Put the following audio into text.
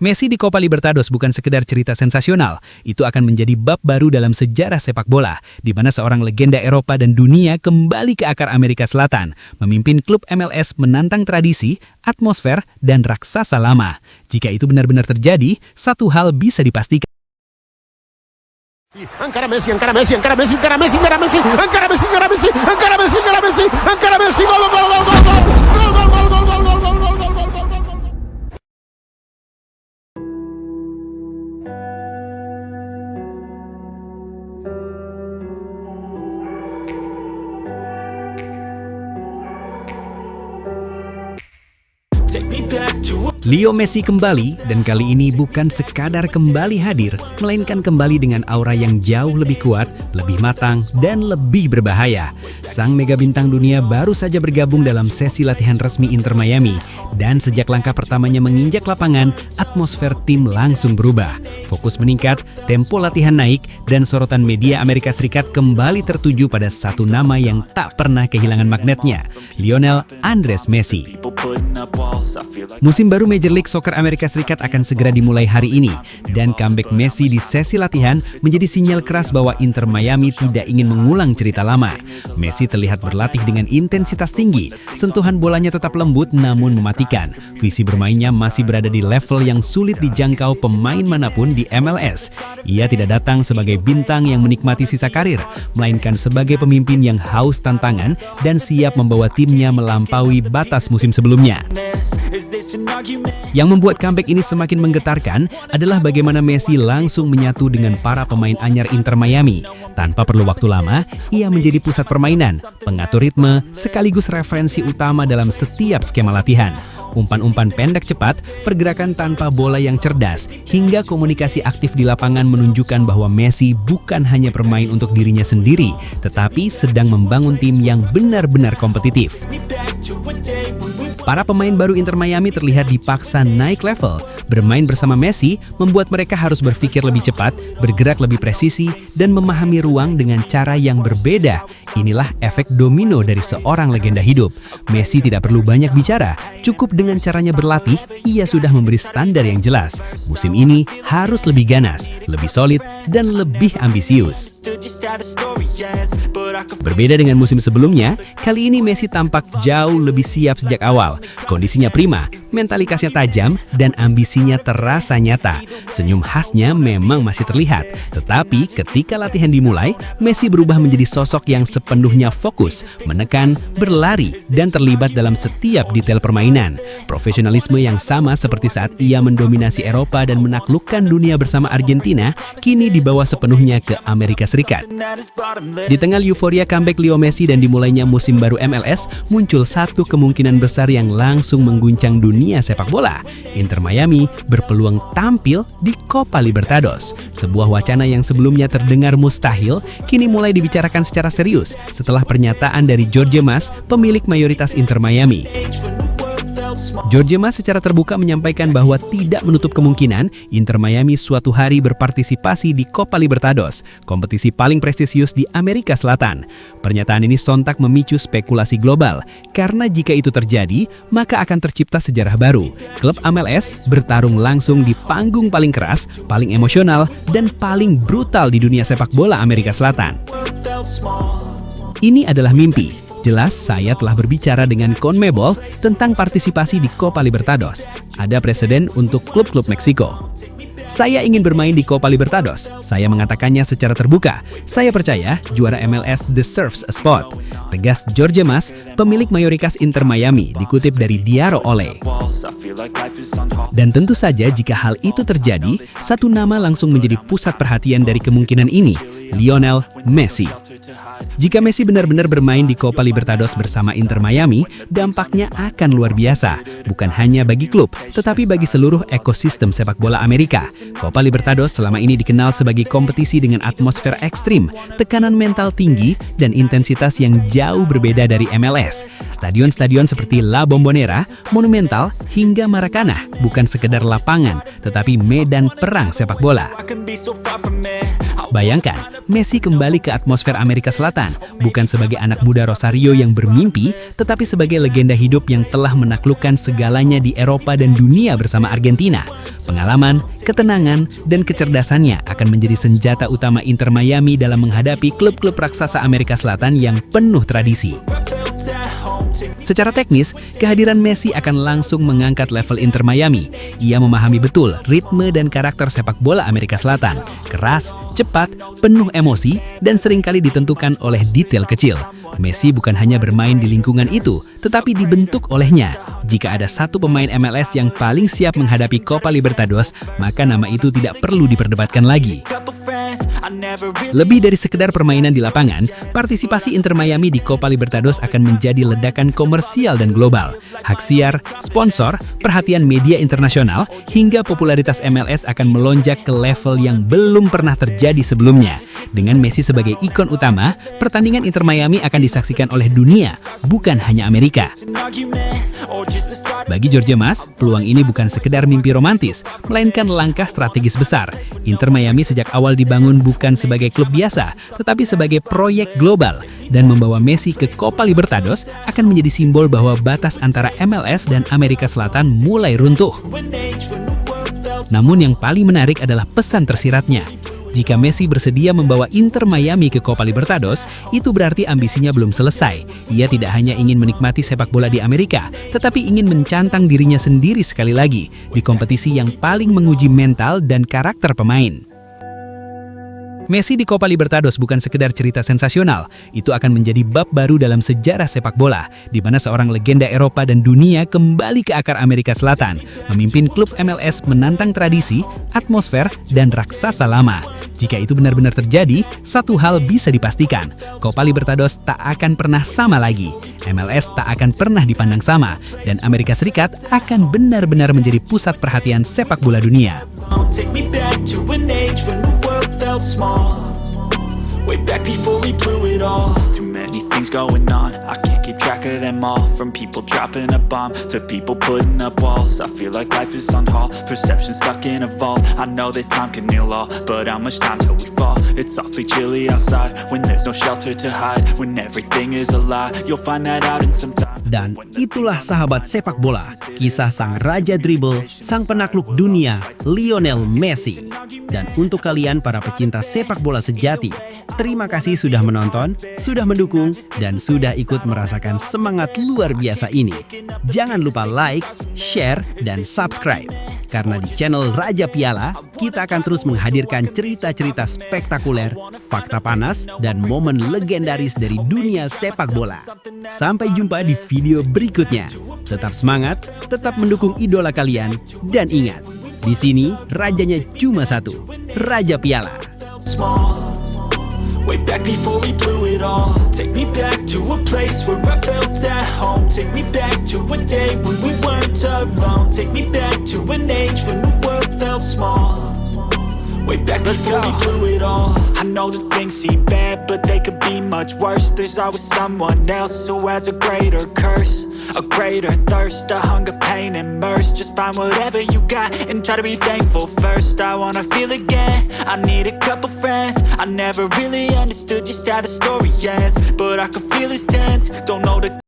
Messi di Copa Libertados bukan sekedar cerita sensasional, itu akan menjadi bab baru dalam sejarah sepak bola, di mana seorang legenda Eropa dan dunia kembali ke akar Amerika Selatan, memimpin klub MLS menantang tradisi, atmosfer, dan raksasa lama. Jika itu benar-benar terjadi, satu hal bisa dipastikan. Encara Messi, encara Messi, encara Messi, encara Messi, encara Messi, encara Messi, encara Messi, encara Messi, encara Messi, encara Messi, gol, gol, gol, gol, gol, gol, gol, gol, gol, gol, gol, gol, gol. Leo Messi kembali, dan kali ini bukan sekadar kembali hadir, melainkan kembali dengan aura yang jauh lebih kuat, lebih matang, dan lebih berbahaya. Sang mega bintang dunia baru saja bergabung dalam sesi latihan resmi Inter Miami, dan sejak langkah pertamanya menginjak lapangan, atmosfer tim langsung berubah. Fokus meningkat, tempo latihan naik, dan sorotan media Amerika Serikat kembali tertuju pada satu nama yang tak pernah kehilangan magnetnya, Lionel Andres Messi. Musim baru Major League Soccer Amerika Serikat akan segera dimulai hari ini, dan comeback Messi di sesi latihan menjadi sinyal keras bahwa Inter Miami tidak ingin mengulang cerita lama. Messi terlihat berlatih dengan intensitas tinggi, sentuhan bolanya tetap lembut namun mematikan. Visi bermainnya masih berada di level yang sulit dijangkau pemain manapun di MLS. Ia tidak datang sebagai bintang yang menikmati sisa karir, melainkan sebagai pemimpin yang haus tantangan dan siap membawa timnya melampaui batas musim sebelumnya. Yang membuat comeback ini semakin menggetarkan adalah bagaimana Messi langsung menyatu dengan para pemain anyar Inter Miami. Tanpa perlu waktu lama, ia menjadi pusat permainan, pengatur ritme, sekaligus referensi utama dalam setiap skema latihan. Umpan-umpan pendek cepat, pergerakan tanpa bola yang cerdas, hingga komunikasi aktif di lapangan menunjukkan bahwa Messi bukan hanya bermain untuk dirinya sendiri, tetapi sedang membangun tim yang benar-benar kompetitif. Para pemain baru Inter Miami terlihat dipaksa naik level. Bermain bersama Messi membuat mereka harus berpikir lebih cepat, bergerak lebih presisi, dan memahami ruang dengan cara yang berbeda. Inilah efek domino dari seorang legenda hidup. Messi tidak perlu banyak bicara, cukup dengan caranya berlatih, ia sudah memberi standar yang jelas. Musim ini harus lebih ganas, lebih solid, dan lebih ambisius. Berbeda dengan musim sebelumnya, kali ini Messi tampak jauh lebih siap sejak awal. Kondisinya prima, mentalitasnya tajam, dan ambisinya terasa nyata. Senyum khasnya memang masih terlihat, tetapi ketika latihan dimulai, Messi berubah menjadi sosok yang sepenuhnya fokus, menekan, berlari, dan terlibat dalam setiap detail permainan. Profesionalisme yang sama seperti saat ia mendominasi Eropa dan menaklukkan dunia bersama Argentina, kini dibawa sepenuhnya ke Amerika Serikat. Di tengah euforia comeback Leo Messi dan dimulainya musim baru MLS, muncul satu kemungkinan besar yang langsung mengguncang dunia sepak bola. Inter Miami berpeluang tampil di Copa Libertados. Sebuah wacana yang sebelumnya terdengar mustahil, kini mulai dibicarakan secara serius setelah pernyataan dari Jorge Mas, pemilik mayoritas Inter Miami. Jorge Mas secara terbuka menyampaikan bahwa tidak menutup kemungkinan Inter Miami suatu hari berpartisipasi di Copa Libertados, kompetisi paling prestisius di Amerika Selatan. Pernyataan ini sontak memicu spekulasi global, karena jika itu terjadi, maka akan tercipta sejarah baru. Klub MLS bertarung langsung di panggung paling keras, paling emosional, dan paling brutal di dunia sepak bola Amerika Selatan. Ini adalah mimpi. Jelas saya telah berbicara dengan CONMEBOL tentang partisipasi di Copa Libertados. Ada presiden untuk klub-klub Meksiko. Saya ingin bermain di Copa Libertados. Saya mengatakannya secara terbuka. Saya percaya juara MLS deserves a spot. Tegas Jorge Mas, pemilik mayoritas Inter Miami, dikutip dari Diario Ole. Dan tentu saja jika hal itu terjadi, satu nama langsung menjadi pusat perhatian dari kemungkinan ini, Lionel Messi. Jika Messi benar-benar bermain di Copa Libertados bersama Inter Miami, dampaknya akan luar biasa, bukan hanya bagi klub, tetapi bagi seluruh ekosistem sepak bola Amerika. Copa Libertados selama ini dikenal sebagai kompetisi dengan atmosfer ekstrim, tekanan mental tinggi, dan intensitas yang jauh berbeda dari MLS. Stadion-stadion seperti La Bombonera, Monumental, hingga Maracana bukan sekedar lapangan, tetapi medan perang sepak bola. Bayangkan, Messi kembali ke atmosfer Amerika Selatan, bukan sebagai anak muda Rosario yang bermimpi, tetapi sebagai legenda hidup yang telah menaklukkan segalanya di Eropa dan dunia bersama Argentina. Pengalaman, ketenangan, dan kecerdasannya akan menjadi senjata utama Inter Miami dalam menghadapi klub-klub raksasa Amerika Selatan yang penuh tradisi. Secara teknis, kehadiran Messi akan langsung mengangkat level Inter Miami. Ia memahami betul ritme dan karakter sepak bola Amerika Selatan. Keras, cepat, penuh emosi, dan seringkali ditentukan oleh detail kecil. Messi bukan hanya bermain di lingkungan itu, tetapi dibentuk olehnya. Jika ada satu pemain MLS yang paling siap menghadapi Copa Libertadores, maka nama itu tidak perlu diperdebatkan lagi. Lebih dari sekedar permainan di lapangan, partisipasi Inter Miami di Copa Libertadores akan menjadi ledakan komersial dan global. Hak siar, sponsor, perhatian media internasional, hingga popularitas MLS akan melonjak ke level yang belum pernah terjadi sebelumnya. Dengan Messi sebagai ikon utama, pertandingan Inter Miami akan disaksikan oleh dunia, bukan hanya Amerika. Bagi Jorge Mas, peluang ini bukan sekedar mimpi romantis, melainkan langkah strategis besar. Inter Miami sejak awal dibangun bukan sebagai klub biasa, tetapi sebagai proyek global. Dan membawa Messi ke Copa Libertadores akan menjadi simbol bahwa batas antara MLS dan Amerika Selatan mulai runtuh. Namun yang paling menarik adalah pesan tersiratnya. Jika Messi bersedia membawa Inter Miami ke Copa Libertadores, itu berarti ambisinya belum selesai. Ia tidak hanya ingin menikmati sepak bola di Amerika, tetapi ingin mencantang dirinya sendiri sekali lagi di kompetisi yang paling menguji mental dan karakter pemain. Messi di Copa Libertadores bukan sekedar cerita sensasional, itu akan menjadi bab baru dalam sejarah sepak bola, di mana seorang legenda Eropa dan dunia kembali ke akar Amerika Selatan, memimpin klub MLS menantang tradisi, atmosfer, dan raksasa lama. Jika itu benar-benar terjadi, satu hal bisa dipastikan, Copa Libertadores tak akan pernah sama lagi. MLS tak akan pernah dipandang sama, dan Amerika Serikat akan benar-benar menjadi pusat perhatian sepak bola dunia. Take me back to an age when the world felt small. Way back before we blew it all. Too many things going on, I can't keep track of them all. From people dropping a bomb to people putting up walls. I feel like life is on hold, perception stuck in a vault. I know that time can heal all, but how much time till we fall? It's awfully chilly outside, when there's no shelter to hide. When everything is a lie, you'll find that out in some time. Dan itulah sahabat sepak bola, kisah sang raja dribble, sang penakluk dunia, Lionel Messi. Dan untuk kalian para pecinta sepak bola sejati, terima kasih sudah menonton, sudah mendukung, dan sudah ikut merasakan semangat luar biasa ini. Jangan lupa like, share, dan subscribe. Karena di channel Raja Piala, kita akan terus menghadirkan cerita-cerita spektakuler, fakta panas, dan momen legendaris dari dunia sepak bola. Sampai jumpa di video berikutnya. Tetap semangat, tetap mendukung idola kalian, dan ingat, di sini rajanya cuma satu, Raja Piala. Way back before we blew it all. Take me back to a place where I felt at home. Take me back to a day when we weren't alone. Take me back to an age when the world felt small. Way back before we blew it all. I know that things seem bad, but they could be much worse. There's always someone else who has a greater curse, a greater thirst, a hunger, pain, and mercy. Just find whatever you got and try to be thankful first. I wanna feel again, I need a couple friends. I never really understood just how the story ends, but I can feel it's tense, don't know the